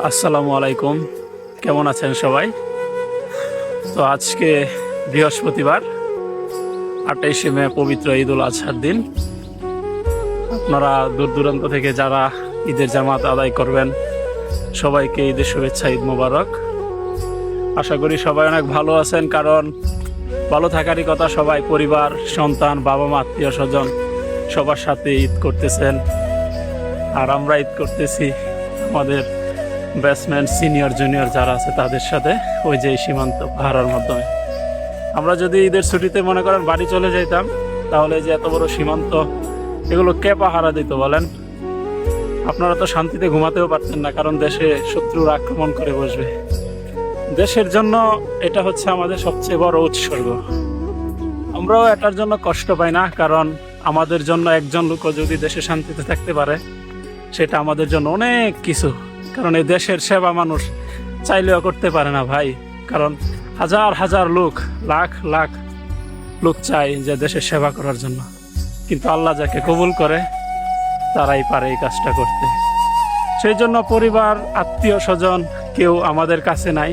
আসসালামু আলাইকুম, কেমন আছেন সবাই? তো আজকে বৃহস্পতিবার 28শে মে পবিত্র ঈদ উল আজহার দিন। আপনারা দূর দূরান্ত থেকে যারা ঈদের জামাত আদায় করবেন সবাইকে ঈদের শুভেচ্ছা, ঈদ মোবারক। আশা করি সবাই অনেক ভালো আছেন, কারণ ভালো থাকারই কথা। সবাই পরিবার, সন্তান, বাবা মা, আত্মীয় স্বজন সবার সাথে ঈদ করতেছেন, আর আমরা ঈদ করতেছি আমাদের ব্যাটসম্যান, সিনিয়র জুনিয়র যারা আছে তাদের সাথে, ওই যে সীমান্ত পাহারার মাধ্যমে। আমরা যদি ঈদের ছুটিতে মনে করেন বাড়ি চলে যেতাম, তাহলে যে এত বড় সীমান্ত এগুলো কে পাহারা দিত বলেন? আপনারা তো শান্তিতে ঘুমাতেও পারতেন না, কারণ দেশে শত্রুর আক্রমণ করে বসবে। দেশের জন্য এটা হচ্ছে আমাদের সবচেয়ে বড় উৎসর্গ। আমরাও এটার জন্য কষ্ট পাই না, কারণ আমাদের জন্য একজন লোকও যদি দেশে শান্তিতে থাকতে পারে সেটা আমাদের জন্য অনেক কিছু। কারণ এই দেশের সেবা মানুষ চাইলেও করতে পারে না ভাই, কারণ হাজার হাজার লোক, লাখ লাখ লোক চায় যে দেশের সেবা করার জন্য, কিন্তু আল্লাহ যাকে কবুল করে তারাই পারে এই কাজটা করতে। সেই জন্য পরিবার, আত্মীয় স্বজন কেউ আমাদের কাছে নাই,